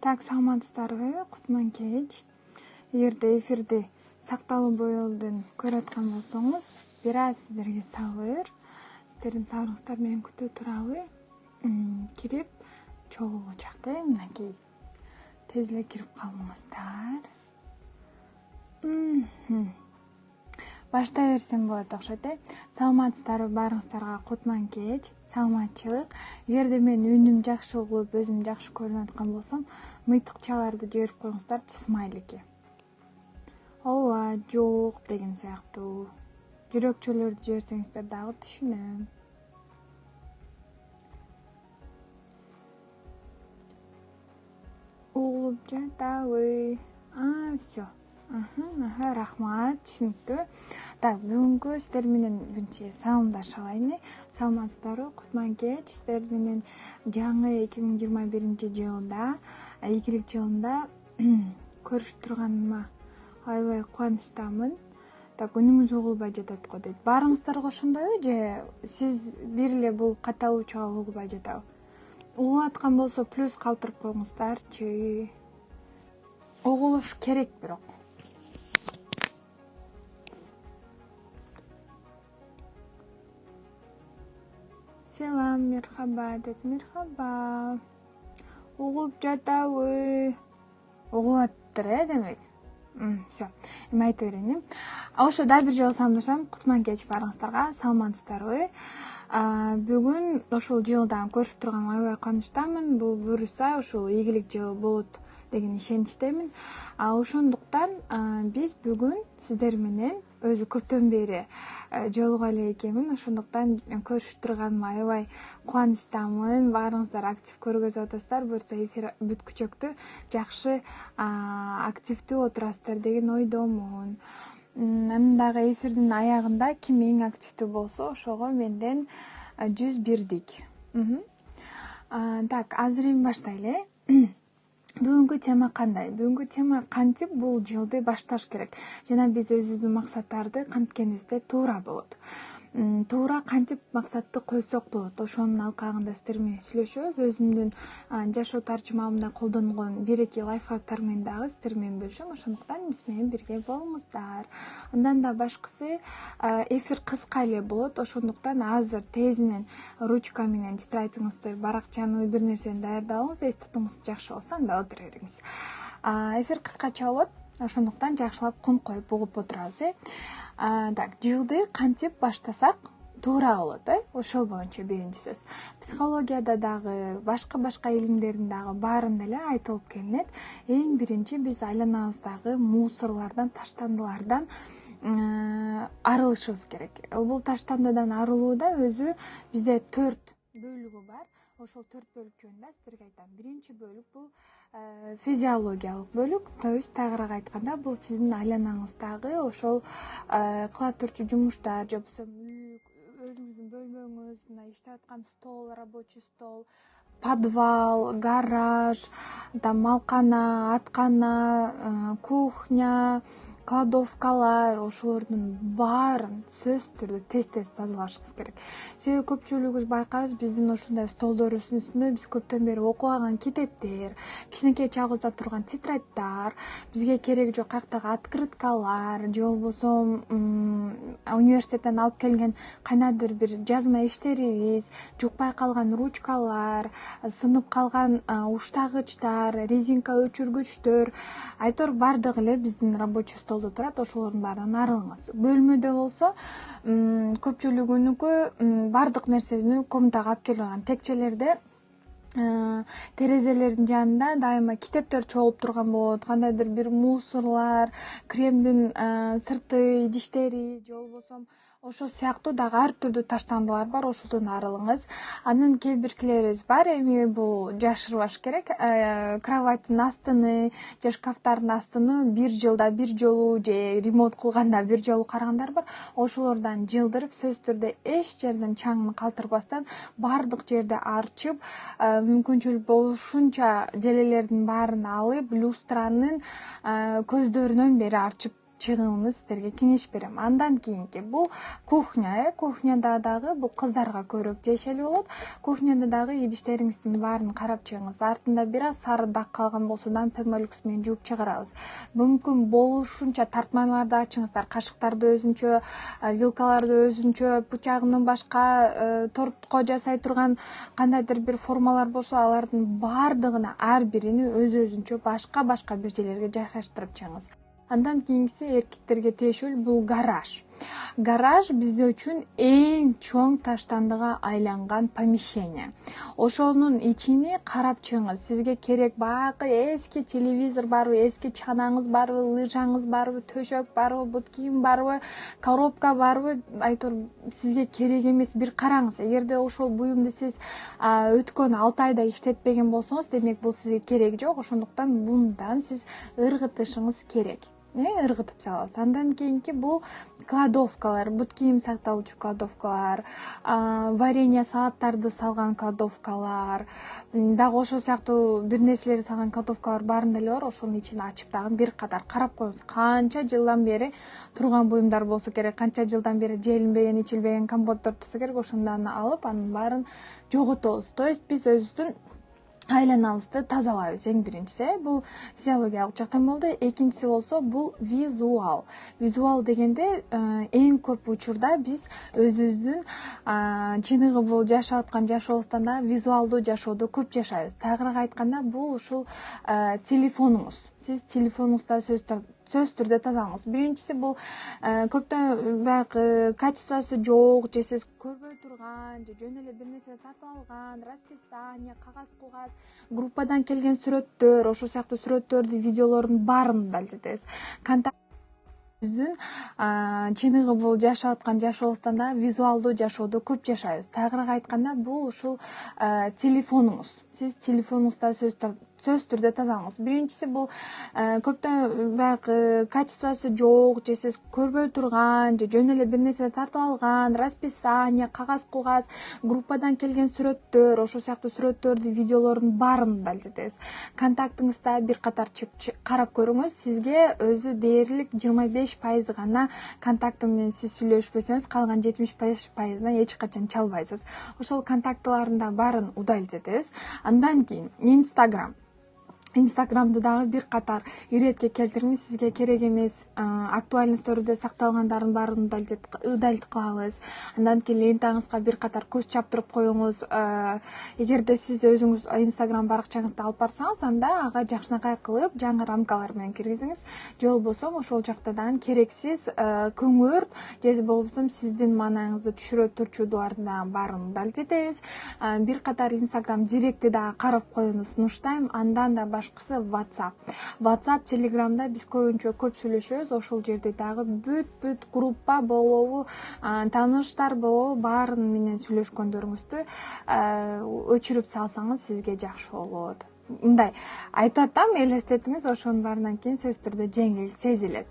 Так, саламатсыздарбы, кутман кеч. Эгерде эфирди сакталуу боюлудан көрүп аткан болсоңуз, бир аз сиздерге сабыр. Сиздердин сабырыңыздар мени күтүү туралы. Кирип чогуу жакты, мынакей. Тез эле кирип калыңыздар. Баштай берсем болот окшойт, Саламатсыздарбы, баарыңыздарга кутман кеч. Саламатчылык. Эгерде мен үнүм жакшы угулуп, өзүм жакшы көрүнүп аткан болсом, мыйтыкчаларды жиберип коюңуздарчы, смайлики. Ооба, жок деген сыяктуу. Жүрөкчөлөрдү жиберсеңиздер дагы түшүнөм. Угулуп жатабы. Всё. Рахмат, түшүнүктүү. Так, бүгүнкү сиздер менен мынча саламдаша алайын. Саламатсыздарбы, кутман кеч. Сиздер менен жаңы 2021-жылда, ийгилик жылында көрүшүп турганыма аябай кубанычтамын. Так, үнүңүз угулбай жатат го дейт. Баарыңыздарга ошондойбу же сиз бир эле бул катталуучуга угулбай жатабы? Угулуп аткан болсо плюс калтырып коюңуздарчы. Угулуш керек бирок. Селам, мерхаба, дейт. Мерхаба. Угулуп жатабы. Угулуп аттыр, демек. Всё. Эми айта берейин. Ошо дагы бир жолу саламдашам. Кутман кеч баарыңыздарга. Саламатсыздарбы. Бүгүн ушул жылдан көрүшүп турганыма аябай кубанычтамын. Бул буюрса ушул ийгилик жыл болот деген ишеничтемин. Ошондуктан биз бүгүн сиздер менен өзү көптөн бери жолуга эле экенмин. Ошондуктан көрүшүп турганыма аябай кубанычтамын. Баарыңыздар актив көргөзүп атасыздар. Буюрса эфир бүткүчөктү жакшы активдүү отурасыздар деген ойдомун. Анан дагы эфирдин аягында ким эң активдүү болсо, ошого менден 101дик. Так, азыр эми баштайлы. Бүгүнкү тема кандай? Бүгүнкү тема кантип бул жылды башташ керек жана биз өзүбүздүн максаттарды канткенибизде туура болот. Туура кантип максатты койсок болот. Ошонун алкагында сиздер менен сүйлөшөбүз. Өзүмдүн жашоо тарчымалымда колдонгон бир-эки лайфхактар менен дагы сиздер менен бөлүшөм. Ошондуктан биз менен бирге болуңуздар. Андан да башкысы, эфир кыска эле болот. Ошондуктан азыр тезинен ручка менен тетрадьыңызды, баракчаны, бир нерсени даярдап алыңыз. Эс тутуңуз жакшы болсо анда отура бериңиз. Эфир кыскача болот. Ошондуктан жакшылап кун коюп угуп отурабыз. Так, жылды кантип баштасак туура болот, ошол боюнча биринчи сөз. Психологияда дагы, башка илимдердин дагы баарында эле айтылып келинет. Эң биринчи биз айланабыздагы мусорлордон, таштандылардан арылышыбыз керек. Бул таштандыдан арылууда өзү бизде 4 бөлүгү бар. Ошол 4 бөлүк жөнүндө сиздерге айтам. Биринчи бөлүк бул физиологиялык бөлүк. То есть тагыраак айтканда, бул сиздин айланаңыздагы ошол кыла турчу жумуштар, же болбосо өзүңүздүн бөлмөңүз, мына иштеп аткан стол, рабочий стол, подвал, гараж, малкана, аткана, кухня, кладовкалар, ошолордун баарын сөзсүз түрдө тез тазалашыңыз керек. Себеби көпчүлүгүбүз байкайбыз, биздин ушундай столдорубуздун үстүндө биз көптөн бери окуп алган китептер, кичинекей чагыбызда турган тетрадьтар, бизге кереги жок каяктагы открыткалар, же болбосо университеттен алып келген кайнадыр бир жазма иштерибиз, жукпай калган ручкалар, сынып калган уштагычтар, резинка өчүргүчтөр, айтор бардыгы эле биздин рабочий столдо турат. Ошолордун баарынан арылыңыз. Бөлмөдө болсо көпчүлүгүнүкү бардык нерсени комнатага алып келип алган. Текчелерде терезелердин жанында дайыма китептер чогулуп турган болот, кандайдыр бир мусорлар, кремдин сырты идиштери, же болбосо ошол сыяктуу дагы ар түрдүү таштандылар бар. Ошолдон арылыңыз. Анын кээ биркилерибиз бар, эми бул жашырбаш керек. Кроваттын астыны же шкафтардын астыны бир жылда бир жолу же ремонт кылганда бир жолу карагандар бар. Ошолордон жылдырып, сөзсүз түрдө эч жерден чаңын калтырбастан бардык жерди арчып, мүмкүнчүлүк болушунча желелердин баарын алып, люстранын көздөрүнөн бери арчып чыгууну сиздерге кеңеш берем. Андан кийинки бул кухня, кухняда дагы бул кыздарга көбүрөөк тиешелүү болот. Кухняда дагы идиштериңиздин баарын карап чыгыңыз. Артында бир аз сары дак калган болсо да Pemolux менен жууп чыгарабыз. Мүмкүн болушунча тартмаларды ачыңыздар, кашыктарды өзүнчө, вилкаларды өзүнчө, бычагынан башка тортко жасай турган кандайдыр бир формалар болсо, алардын баардыгына ар бирини өзүнчө башка бир жерлерге жайгаштырып чыгыңыз. Андан кийинкиси эркектерге тиешелүү бул гараж. Гараж бизде үчүн эң чоң таштандыга айланган помещение. Ошонун ичини карап чыгыңыз. Сизге керек баягы эски телевизор барбы, эски чанаңыз барбы, лыжаңыз барбы, төшөк барбы, бут кийим барбы, коробка барбы, айтор сизге керек эмес, бир караңыз. Эгерде ошол буюмду сиз өткөн 6 айда иштетпеген болсоңуз, демек бул сизге керек жок. Ошондуктан мындан сиз ыргытышыңыз керек. Ыргытып салабыз. Андан кийинки бул кладовкалар, бут кийим сакталуучу кладовкалар, варенье, салаттарды салган кладовкалар, дагы ошол сыяктуу бир нерселерди салган кладовкалар баарын деле бар. Ошонун ичин ачып дагы бир катар карап коюңуз. Канча жылдан бери турган буюмдар болсо керек, канча жылдан бери желинбеген, ичилбеген компоттор турса керек, ошондон алып анын баарын жоготобуз. То есть биз өзүбүздүн айланабызды тазалайбыз. Эң биринчиси бул физиологиялык жактан болду. Экинчиси болсо бул визуал. Визуал дегенде эң көп учурда биз өзүбүздүн чыныгы бул жашап аткан жашообуздан да визуалдуу жашоодо көп жашайбыз. Тагыраак айтканда бул ушул телефонуңуз. Сиз телефонуңузда сөзсүз түрдө тазалаңыз. Биринчиси бул көптөн баягы качествосы жок, же сиз көрбөй турган, же жөн эле бир нерсе тартып алган, расписание, кагаз, группадан келген сүрөттөр, ошол сыяктуу сүрөттөрдү, видеолордун баарын далилдетебиз. Биздин чыныгы бул жашап аткан жашообуздан да визуалдуу жашоодо көп жашайбыз. Тагыраак айтканда бул ушул телефонуңуз. Сиз телефонуңузда сөзсүз түрдө тазалаңыз. Биринчиси бул көптөн баягы качествосы жок, же сиз көрбөй турган, же жөн эле бир нерсе тартып алган, расписание, кагаз, группадан келген сүрөттөр, ошол сыяктуу сүрөттөрдү, видеолордун баарын далилдетебиз. Контактыңызда бир катар карап көрүңүз. Сизге өзү дээрлик 25% гана контактым менен сиз сүйлөшпөсөңүз, калган 75%-ына эч качан чалбайсыз. Ошол контактыларында баарын удалилдетебиз. Андан кийин Инстаграмды дагы бир катар иретке келтириңиз. Сизге керек эмес актуальный сторийде сакталгандардын баарын удалит кылабыз. Андан кийин лентаңызга бир катар көз чаптырып коюңуз. Эгерде сиз өзүңүз Инстаграм баракчаңызды алып барсаңыз, анда ага жакшынакай кылып жаңы рамкалар менен киргизиңиз. Же болбосо ошол жакта дагы керексиз көңүрт, же болбосо сиздин маанайыңызды түшүрө турчулардын баарын удалитебиз. Бир катар Инстаграм директти дагы карап коюуну сунуштайм. Андан да башкысы WhatsApp, Telegramда биз көбүнчө көп сүйлөшөбүз. Ошол жерде дагы бүт группа болобу, тааныштар болобу, баарын менен сүйлөшкөндөрүңүздү өчүрүп салсаңыз сизге жакшы болот. Мындай айтып атам, элестетиңиз, ошонун баарынан кийин сөзсүз түрдө жеңил сезилет.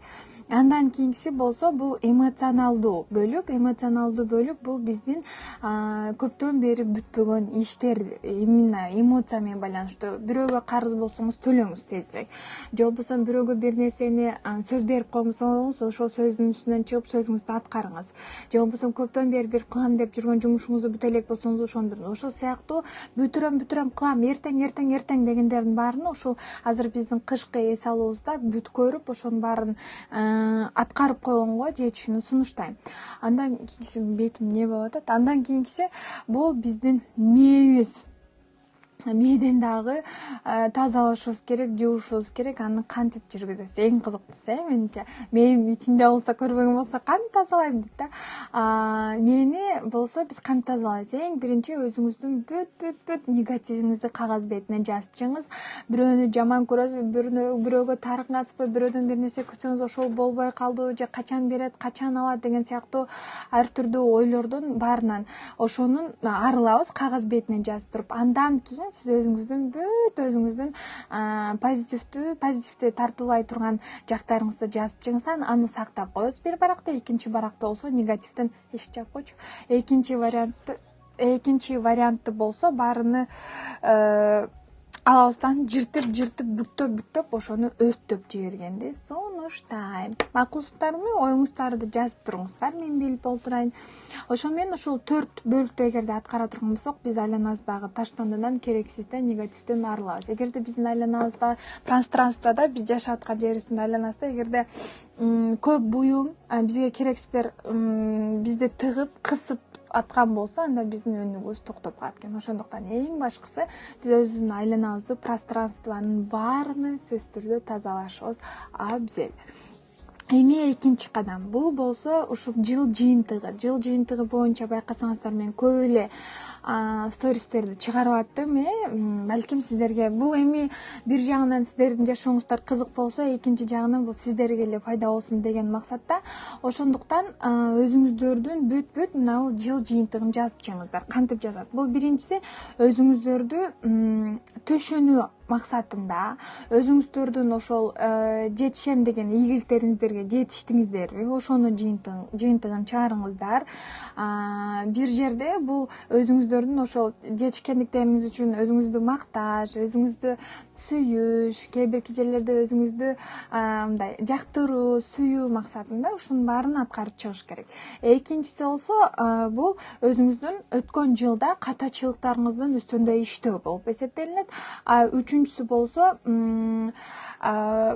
Андан кийинкиси болсо бул эмоционалдуу бөлүк. Эмоционалдуу бөлүк бул биздин көптөн бери бүтпөгөн иштер, именно эмоция менен байланыштуу. Бирөөгө карыз болсоңуз төлөңүз тезирээк. Же болбосо бирөөгө бир нерсени сөз берип койсоңуз, ошол сөздүн үстүнөн чыгып сөзүңүздү аткарыңыз. Же болбосо көптөн бери бир кылам деп жүргөн жумушуңузду бүтө элек болсоңуз, ошондо ошол сыяктуу бүтүрөм кылам, эртең дегендердин баарын ошол азыр биздин кышкы эс алуубузда бүт көрүп, ошонун баарын аткарып койгонго жетишүүнү сунуштайм. Андан кийинкиси бетим эмне болуп атат? Андан кийинкиси бул биздин мээбиз. Мээден дагы тазалашыбыз керек, жуушубуз керек. Аны кантип жүргүзөбүз? Эң кызыктуусу, менимче. Мээм ичинде болсо, көрбөгөн болсо кантип тазалайм дейт да. Мээни болсо биз кантип тазалайбыз? Эң биринчи өзүңүздүн бүт негативиңизди кагаз бетине жазып чыгыңыз. Бирөөнү жаман көрөсүзбү, бирөөгө тарыгасызбы, бирөөдөн бир нерсе күтсөңүз, ошол болбой калды, же качан берет, качан алат деген сыяктуу ар түрдүү ойлордун баарынан ошонун арылабыз кагаз бетине жазып туруп. Андан кийин сиз өзүңүздүн позитивди тартуулай турган жактарыңызды жазып чыгыңыз, аны сактап коесуз бир баракта. Экинчи баракта болсо негативден эшик жаап койчу. Экинчи вариантты болсо баарыны алабыздан жыртып бүктөп ошону өрттөп жибергенди сунуштайм. Макулсуздарымы, оюңуздарды жазып туруңуздар, мен билип олтурайын. Ошо менен ушул 4 бөлүктү эгерде аткара турган болсок, биз айланабыздагы таштандыдан, керексизден, негативден арылабыз. Эгерде биздин айланабызда, пространствода, биз жашап аткан жерибиздин айланасында эгерде көп буюм, бизге керексиздер бизди тыгып, кысып аткан болсо, анда биздин өнүгүүбүз токтоп калат экен. Ошондуктан эң башкысы биз өзүбүздүн айланабызды, пространствонун баарын сөзсүз түрдө тазалашыбыз абзел. Эми экинчи кадам бул болсо ушул жыл жыйынтыгы. Жыл жыйынтыгы боюнча байкасаңыздар, мен көп эле стористерди чыгарып аттым. Балким сиздерге бул эми бир жагынан сиздердин жашооңуздар кызык болсо, экинчи жагынан бул сиздерге эле пайда болсун деген максатта. Ошондуктан өзүңүздөрдүн бүт мына бул жыл жыйынтыгын жазып чыгыңыздар. Кантип жазат? Бул биринчиси өзүңүздөрдү төшөнүү максатында, өзүңүздөрдүн ошол жетишем деген ийгиликтериңиздерге жетиштиңиздерби, ошону жыйынтыгын чыгарыңыздар. Бир жерде бул өзүңүздөрдүн ошол жетишкендиктериңиз үчүн өзүңүздү макташ, өзүңүздү сүйүш, кээ бирки жерлерде өзүңүздү мындай жактыруу, сүйүү максатында ушунун баарын аткарып чыгыш керек. Экинчиси болсо бул өзүңүздүн өткөн жылда катачылыктарыңыздын үстүндө иштөө болуп эсептелинет. Үчүнчүсү болсо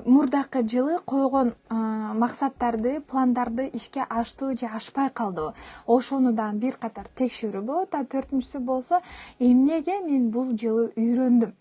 мурдакы жылы койгон максаттарды, пландарды ишке аштыбы же ашпай калдыбы, ошону дагы бир катар текшерүү болот. Төртүнчүсү болсо эмнеге мен бул жылы үйрөндүм,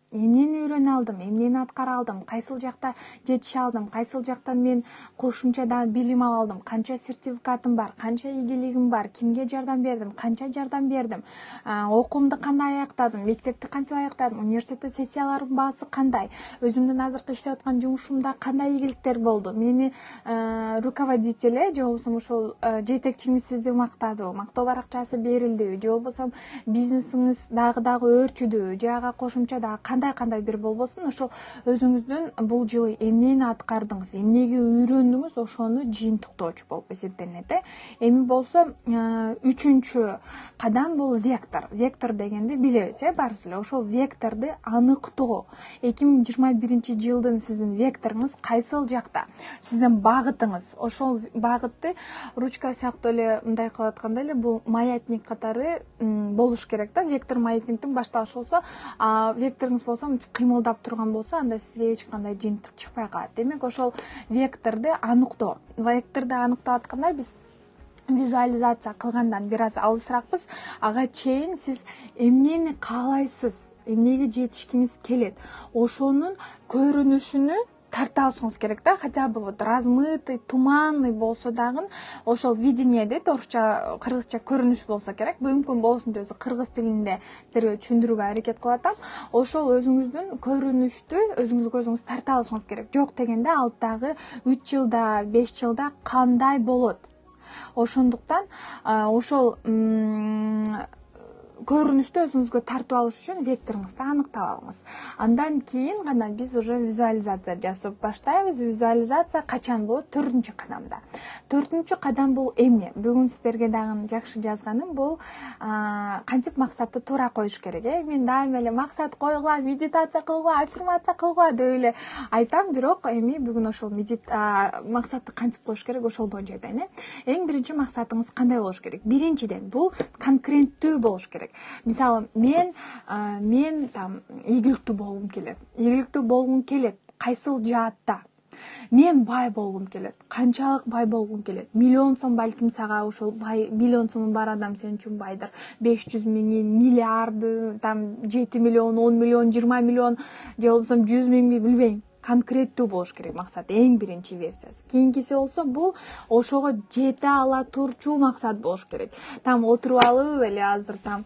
эмнени үйрөнө алдым, эмнени аткара алдым, кайсыл жакта жетише алдым, кайсыл жактан мен кошумча дагы билим ала алдым, канча сертификатым бар, канча ийгилигим бар, кимге жардам бердим, канча жардам бердим, окуумду кандай аяктадым, мектепти кантип аяктадым, университетте сессиялардын баасы кандай, өзүмдүн азыркы иштеп аткан жумушумда кандай ийгиликтер болду, мени руководитель же болбосо ошол жетекчиңиз сизди мактадыбы, мактоо баракчасы берилдиби, же болбосо бизнесиңиз дагы өөрчүдүбү, же ага кошумча дагы кандай бир болбосун, ошол өзүңүздүн бул жылы эмнени аткардыңыз, эмнеге үйрөндүңүз, ошону жыйынтыктоочу болуп эсептелинет. Эми болсо үчүнчү кадам бул вектор. Вектор дегенди билебиз, баарыбыз эле. Ошол векторду аныктоо. 2021 жылдын сиздин векторуңуз кайсыл жакта? Сиздин багытыңыз. Ошол багытты ручка сыяктуу эле мындай кылып атканда эле бул маятник катары болуш керек да. Вектор маятниктин башталышы болсо, векторуңуз болсо мынтип кыймылдап турган болсо, анда сизге эч кандай жыйынтык чыкпай калат. Демек ошол векторду аныктоо. Векторду аныктап атканда биз визуализация кылгандан бир аз алысыракпыз. Ага чейин сиз эмнени каалайсыз, эмнеге жетишкиңиз келет, ошонун көрүнүшүнү тарта алышыңыз керек да. Хотя бы вот размытый, туманный болсо дагы ошол видение дейт, орусча, кыргызча көрүнүш болсо керек. Мүмкүн болушунча өзү кыргыз тилинде силерге түшүндүрүүгө аракет кылып атам. Ошол өзүңүздүн көрүнүштү өзүңүзгө өзүңүз тарта алышыңыз керек. Жок дегенде алттагы 3 жылда, 5 жылда кандай болот? Ошондуктан ошол көрүнүштү өзүңүзгө тартып алыш үчүн векторуңузду аныктап алыңыз. Андан кийин гана биз уже визуализация жасап баштайбыз. Визуализация качан болот? 4-чү кадамда. 4-чү кадам бул эмне? Бүгүн сиздерге дагы жакшы жазганым бул кантип максатты туура коюш керек. Мен дайыма эле максат койгула, медитация кылгыла, аффирмация кылгыла деп эле айтам, бирок эми бүгүн ошол максатты кантип коюш керек ошол боюнча айтайын. Эң биринчи максатыңыз кандай болуш керек? Биринчиден бул конкреттүү болуш керек. Мисалы, мен там ийгиликтүү болгум келет. Ийгиликтүү болгум келет. Кайсыл жаатта? Мен бай болгум келет. Канчалык бай болгум келет? Миллион сом балким сага ошол бай, миллион сому бар адам сен үчүн байдыр. 500 миң, миллиарды, там 7 миллион, 10 миллион, 20 миллион, же болбосо 100 миңби билбейм. Конкреттүү болуш керек максат, эң биринчи версиясы. Кийинкиси болсо бул ошого жете ала турчу максат болуш керек. Там отуруп алып эле азыр там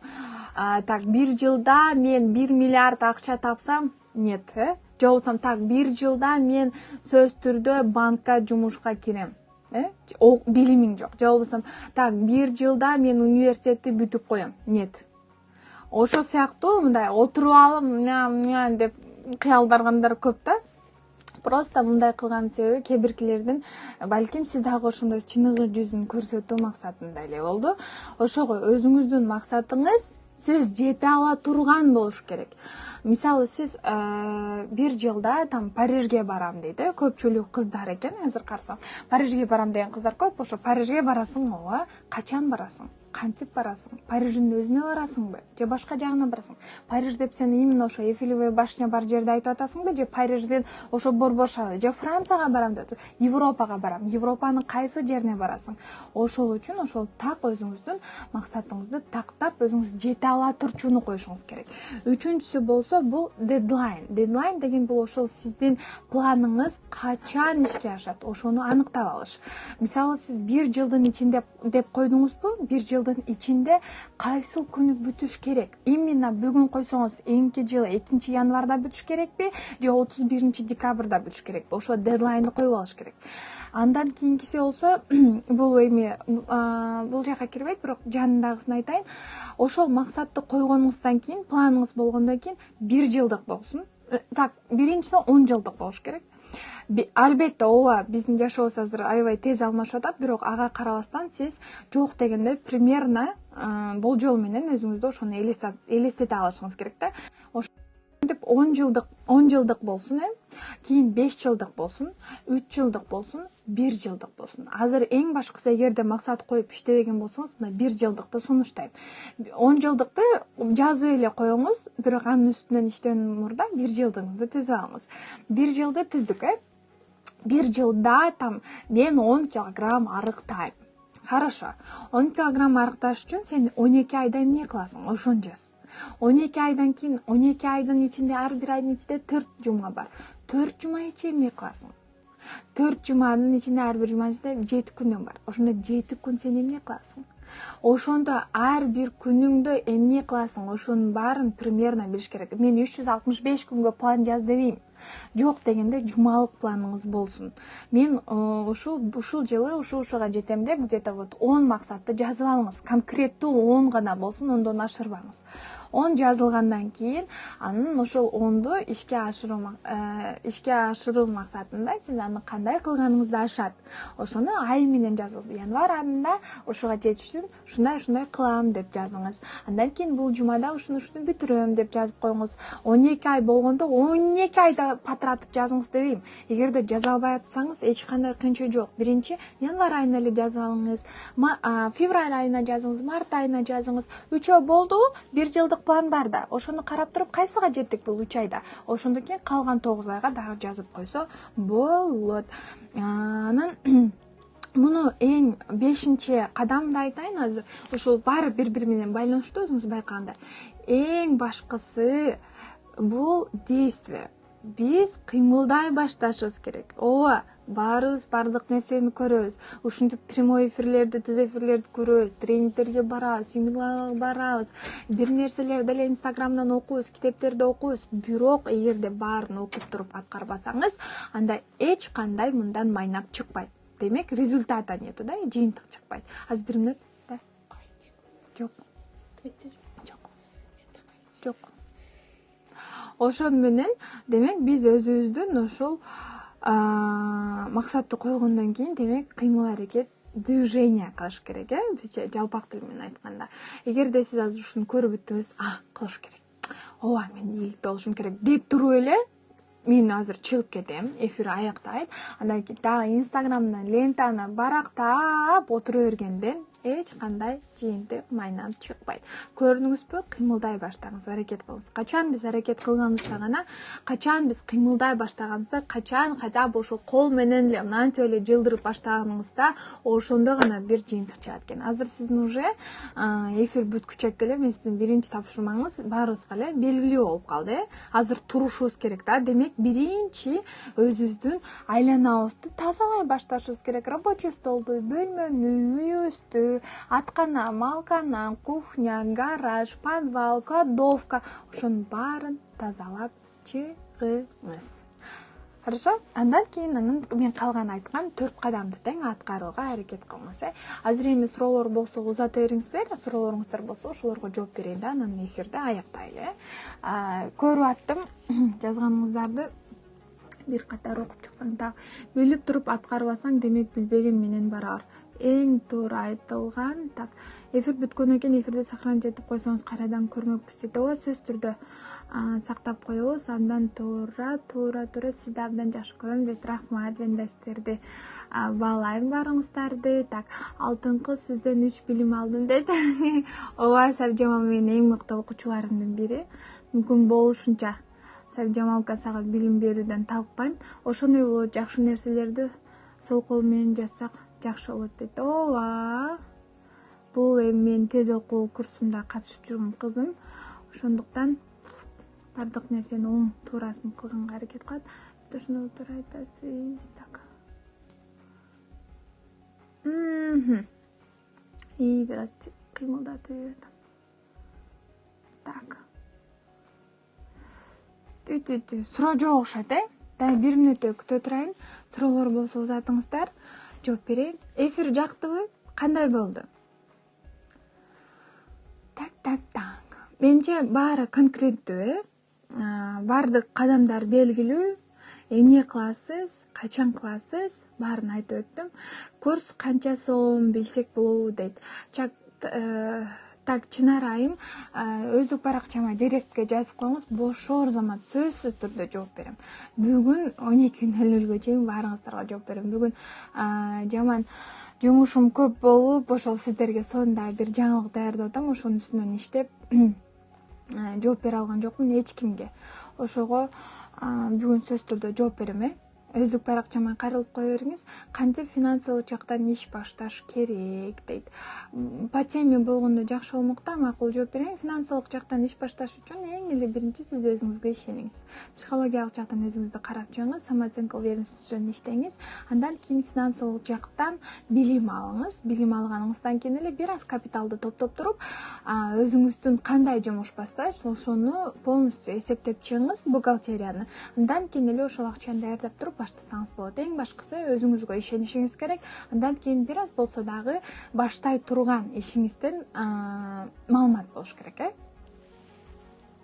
так бир жылда мен 1 миллиард акча тапсам, нет, же болбосо так бир жылда мен сөзсүз түрдө банкка жумушка кирем. Билимиң жок. Же болбосо так бир жылда мен университетти бүтүп коем. Нет. Ошо сыяктуу мындай отуруп алып деп кыялдаргандар көп да. Просто мындай кылган себеби кээ биркилердин балким сиз дагы ошондой чыныгы жүзүн көрсөтүү максатында эле болду. Ошого өзүңүздүн максатыңыз сиз жете ала турган болуш керек. Мисалы сиз бир жылда там Парижге барам дейт, көпчүлүк кыздар экен азыр карасам. Парижге барам деген кыздар көп. Ошо Парижге барасың, ооба. Качан барасың? Кантип барасың? Париждин өзүнө барасыңбы? Же башка жагына барасың? Париж деп сен именно ошо Эйфелевая башня бар жерди айтып атасыңбы? Же Парижден ошо борбор шаар, же Францияга барам деп, Европага барам. Европанын кайсы жерине барасың? Ошол үчүн ошол так өзүңүздүн максатыңызды тактап, өзүңүз жете ала турчуну коюшуңуз керек. Үчүнчүсү болсо бул дедлайн. Дедлайн деген бул ошол сиздин планыңыз качан ишке ашат, ошону аныктап алыш. Мисалы сиз бир жылдын ичинде деп койдуңузбу? Бир жылдын ичинде кайсыл күнү бүтүш керек? Именно бүгүн койсоңуз, эңки жылы 2 январда бүтүш керекпи, же 31 декабрда бүтүш керекпи? Ошо дедлайнды коюп алыш керек. Андан кийинкиси болсо, бул эми бул жака кирбейт, бирок жанындагысын айтайын. Ошол максатты койгонуңуздан кийин, планыңыз болгондон кийин 1 жылдык болсун. Так, биринчиси 10 жылдык болуш керек. Албетте, ооба, биздин жашообуз азыр аябай тез алмашып атат, бирок ага карабастан сиз жок дегенде примерно болжол менен өзүңүздү ошону элестете алышыңыз керек да. Ошентип 10 жылдык болсун, кийин 5 жылдык болсун, 3 жылдык болсун, 1 жылдык болсун. Азыр эң башкысы эгерде максат коюп иштебеген болсоңуз, 1 жылдыкты сунуштайм. 10 жылдыкты жазып эле коюңуз, бирок анын үстүнөн иштөөнүн мурда 1 жылдыгыңызды түзүп алыңыз. 1 жылды түздүк, 1 жылда там мен 10 килограмм арыктайм. Хорошо. 10 килограмм арыкташ үчүн сен 12 айда эмне кыласың? Ошону жаз. 12 айдан кийин 12 айдын ичинде ар бир айдын ичинде 4 жума бар. 4 жума ичи эмне кыласың? 4 жуманын ичинде ар бир жуманын ичинде 7 күнүң бар. Ошондо 7 күн сен эмне кыласың? Ошондо ар бир күнүңдө эмне кыласың? Ошонун баарын примерно билиш керек. Мен 365 күнгө план жаз дебейм. Жок дегенде жумалык планыңыз болсун. Мен ушул жылы ушуга жетем деп где-то вот 10 максатты жазып алыңыз. Конкреттүү 10 гана болсун, ондон ашырбаңыз. 10 жазылгандан кийин анын ошол 10ду ишке ашыруу максатында сиз аны кандай кылганыңызды ашат. Ошону ай менен жазыңыз. Январь айында ушуга жетиш үчүн ушундай кылам деп жазыңыз. Андан кийин бул жумада ушуну бүтүрөм деп жазып коюңуз. 12 ай болгондо 12 айда патыратып жазыңыз дебейм. Эгерде жаза албай атсаңыз, эч кандай кыйынчылык жок. Биринчи январь айына эле жазып алыңыз, февраль айына жазыңыз, март айына жазыңыз. 3 ай болдубу? 1 жылдык план бар да. Ошону карап туруп, кайсыга жеттик бул 3 айда? Ошондон кийин калган 9 айга дагы жазып койсо болот. Анан муну эң 5-чи кадамды айтайын азыр. Ошол баары бири менен байланыштуу, өзүңүз байкагандай. Эң башкысы бул действие. Биз кыймылдай башташыбыз керек. Ооба, баарыбыз бардык нерсени көрөбүз. Ушинтип прямой эфирлерди, түз эфирлерди көрөбүз, тренингтерге барабыз, семинарга барабыз. Бир нерселерди эле Инстаграмдан окуйбуз, китептерди окуйбуз. Бирок эгерде баарын окуп туруп аткарбасаңыз, анда эч кандай мындан майнап чыкпайт. Демек, результата нету да, жыйынтык чыкпайт. Азыр 1 мүнөт. Жок. Жок. Ошон менен, демек, биз өзүбүздүн ошол максатты койгондон кийин, демек, кыймыл аракет, движение кылыш керек, бизче жалпак тил менен айтканда. Эгерде сиз азыр ушуну көрүп өттүңүз, кылыш керек. Ооба, мен ийгиликтүү болушум керек деп туруп эле, мен азыр чыгып кетем, эфир аяктайт. Андан кийин дагы Инстаграмдан лентаны барактап отура бергенден эч кандай жыйынтык майнап чыкпайт. Көрдүңүзбү? Кыймылдай баштаңыз, аракет кылыңыз. Качан биз аракет кылганыбызда гана, качан биз кыймылдай баштаганыбызда, качан хотя бы ошол кол менен эле мынантип эле жылдырып баштаганыңызда, ошондо гана бир жыйынтык чыгат экен. Азыр сиздин уже эфир бүткүчөт эле, мен сиздин биринчи тапшырмаңыз баарыбызга эле белгилүү болуп калды. Азыр турушубуз керек да. Демек, биринчи өзүбүздүн айланабызды тазалай башташыбыз керек. Рабочий столду, бөлмөнү, үйүбүздү, аткана, малкана, кухня, гараж, подвал, кладовка, ошонун баарын тазалап чыгыңыз. Хорошо? Андан кийин мен калган айткан 4 кадамды тең аткарууга аракет кылыңыз. Азыр эми суроолор болсо узата бериңиздер, суроолоруңуздар болсо ошолорго жооп берейин да, анан эфирди аяктайлы. Көрүп аттым жазганыңыздарды, бир катар окуп чыксаң да, бөлүп туруп аткарбасаң, демек билбеген менен барар. эң туура айтылган. Так, эфир бүткөндөн кийин эфирди сохранить этип койсоңуз кайрадан көрмөкпүз дейт. Ооба, сөзсүз түрдө сактап коебуз. Андан туура сизди абдан жакшы көрөм дейт. Рахмат, мен да сиздерди баалайм баарыңыздарды. Так, алтын кыз сизден 3 билим алдым дейт. Ооба, Сабжамал менин эң мыкты окуучуларымдын бири. Мүмкүн болушунча Сабжамалка сага билим берүүдөн талкпайм. Ошондой болот, жакшы нерселерди сол кол менен жазсак жакшы болот дейт. Ооба. Бул эми мен тез окуу курсумда катышып жүргөн кызым. Ошондуктан бардык нерсени оң туурасын кылганга аракет кылат. Ошондой туура айтасыз. Так. И бираз кыймылдатып берем. Так. Суроо жок окшойт, Дагы 1 мүнөттөй күтө турайын. Суроолор болсо узатыңыздар, жооп берейин. Эфир жактыбы? Кандай болду? Так. Менче баары конкреттүү, бардык кадамдар белгилүү. Эмне кыласыз, качан кыласыз, баарын айтып өттүм. Курс канча сом билсек болобу дейт. Так, Чынар айым, өздүк баракчама директке жазып коюңуз, бошоор замат сөзсүз түрдө жооп берем. Бүгүн 12:00 чейин баарыңыздарга жооп берем. Бүгүн жаман жумушум көп болуп, ошол сиздерге сонда бир жаңылык даярдап атам, ошонун үстүнөн иштеп жооп бере алган жокмун эч кимге. Ошого бүгүн сөзсүз түрдө жооп берем, Өздүк баракчама кайрылып кое бериңиз. Кантип финансылык жактан иш башташ керек дейт. По теме болгондо жакшы болмок да, макул жооп берейин. Финансылык жактан иш башташ үчүн эң эле биринчи сиз өзүңүзгө ишениңиз. Психологиялык жактан өзүңүздү карап чыгыңыз, самооценка уверенность жөнүндө иштеңиз. Андан кийин финансылык жактан билим алыңыз. Билим алганыңыздан кийин эле бир аз капиталды топтоп туруп, өзүңүздүн кандай жумуш башташ, ошону полностью эсептеп чыгыңыз, бухгалтерияны. Андан кийин эле ошол акчаны даярдап туруп баштасаңыз болот. Эң башкысы өзүңүзгө ишенишиңиз керек. Андан кийин бир аз болсо дагы баштай турган ишиңизден маалымат болуш керек,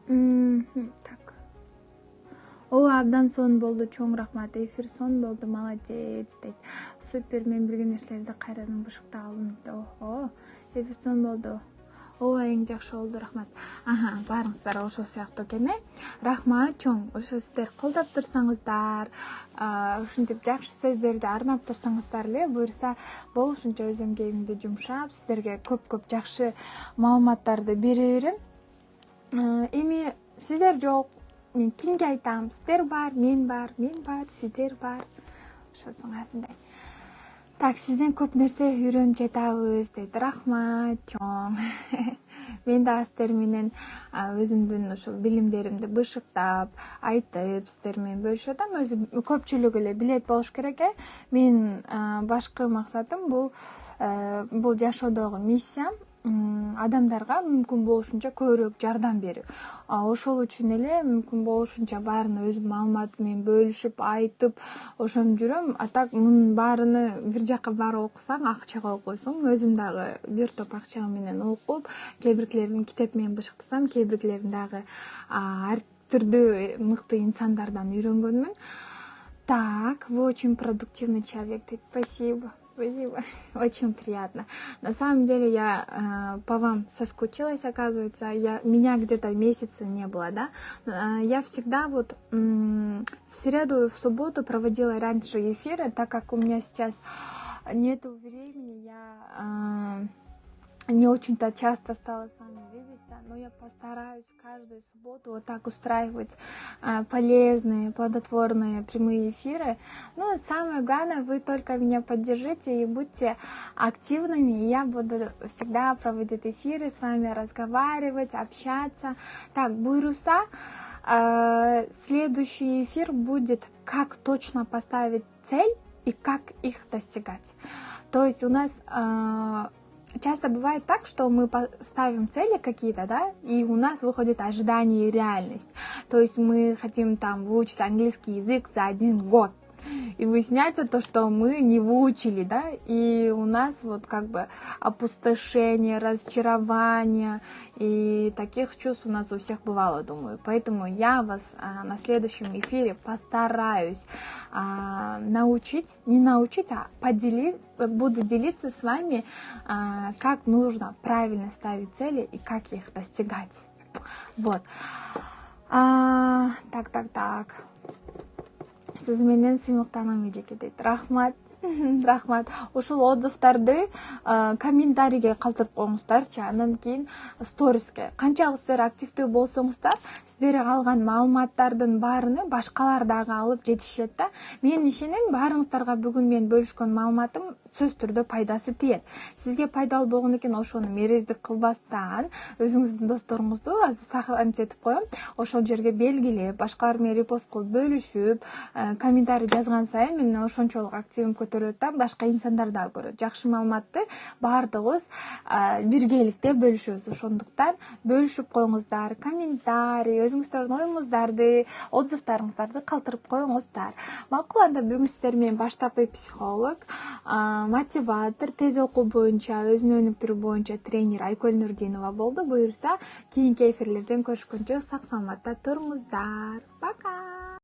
Так. Ооба, абдан сонун болду, чоң рахмат. Эфир сонун болду, молодец дейт. Супер, мен билген нерселерди кайрадан бышыкта алдым. Охо, эфир сонун болду. Ооба, эң жакшы болду, рахмат. Баарыңыздар ошол сыяктуу экен, Рахмат, чоң. Ошо сиздер колдоп турсаңыздар, ушинтип жакшы сөздөрдү арнап турсаңыздар эле, буюрса болушунча өз эмгегимди жумшап, сиздерге көп жакшы маалыматтарды бере берем. Эми сиздер жок, мен кимге айтам? Сиздер бар, мен бар, сиздер бар. Ошо сыңарындай. Так, сизден көп нерсе үйрөнүп жатабыз дейт. Рахмат, чоң. Мен да сиздер менен өзүмдүн ошол билимдеримди бышыктап, айтып, сиздер менен бөлүшүп атам. Өзү көпчүлүк эле билет болуш керек, Мен башкы максатым бул жашоодогу миссиям адамдарга мүмкүн болушунча көбүрөөк жардам берүү. Ошол үчүн эле мүмкүн болушунча баарына өзүм маалымат менен бөлүшүп, айтып, ошону жүрөм. А так мунун баарыны бир жакка барып окусаң, акчага окуйсуң. Өзүм дагы бир топ акча менен окуп, кээ биркилерин китеп менен бышыктасам, кээ биркилерин дагы ар түрдүү мыкты инсандардан үйрөнгөнмүн. Так, вы очень продуктивный человек. Спасибо. Очень приятно. На самом деле я по вам соскучилась, оказывается. Меня где-то месяца не было, Я всегда в среду и в субботу проводила раньше эфиры, так как у меня сейчас нету времени, я не очень-то часто стала с вами видеться, но я постараюсь каждую субботу вот так устраивать полезные, плодотворные прямые эфиры. Ну, самое главное, вы только меня поддержите и будьте активными, и я буду всегда проводить эфиры, с вами разговаривать, общаться. Так, буйруса, следующий эфир будет «Как точно поставить цель и как их достигать». То есть у нас часто бывает так, что мы ставим цели какие-то, и у нас выходит ожидание и реальность. То есть мы хотим выучить английский язык за 1 год, И выясняется то, что мы не выучили, да, и у нас вот как бы опустошение, разочарование, и таких чувств у нас у всех бывало, думаю. Поэтому я вас на следующем эфире постараюсь научить, не научить, а буду делиться с вами, как нужно правильно ставить цели и как их достигать. Вот. Так. Сиз менен сыймыктанам эжеке дейт. Рахмат. Рахмат. Ошол отзывдарды комментарийге калтырып коюңуздарчы. Андан кийин сториске. Канчалык сиздер активдүү болсоңуздар, сиздерге алган маалыматтардын баарыны башкалар дагы алып жетишет да. Мен ишенем, баарыңыздарга бүгүн мен бөлүшкөн маалыматым сөз түрдө пайдасы тиет. Сизге пайдалуу болгон экен, ошону мерездик кылбастан өзүңүздүн досторуңузду азыр сохранить этип коем. Ошол жерге белгилеп, башкалар менен репост кылып бөлүшүп, комментарий жазган сайын мен ошончолук активим көтөрүлөт да, башка инсандар дагы көрөт. Жакшы маалыматты баардыгыбыз биргеликте бөлүшөбүз. Ошондуктан бөлүшүп коюңуздар, комментарий, өзүңүздөрдүн оюңуздарды, отзывдарыңыздарды калтырып коюңуздар. Макул, анда бүгүн сиздер менен баштапкы психолог, мотиватор, тез окуу боюнча, өзүнө өнүктүрүү боюнча тренер Айкөл Нурдинова болду. Буюрса, кийинки эфирлерден көрүшкөнчө сак саламатта туруңуздар. Пока.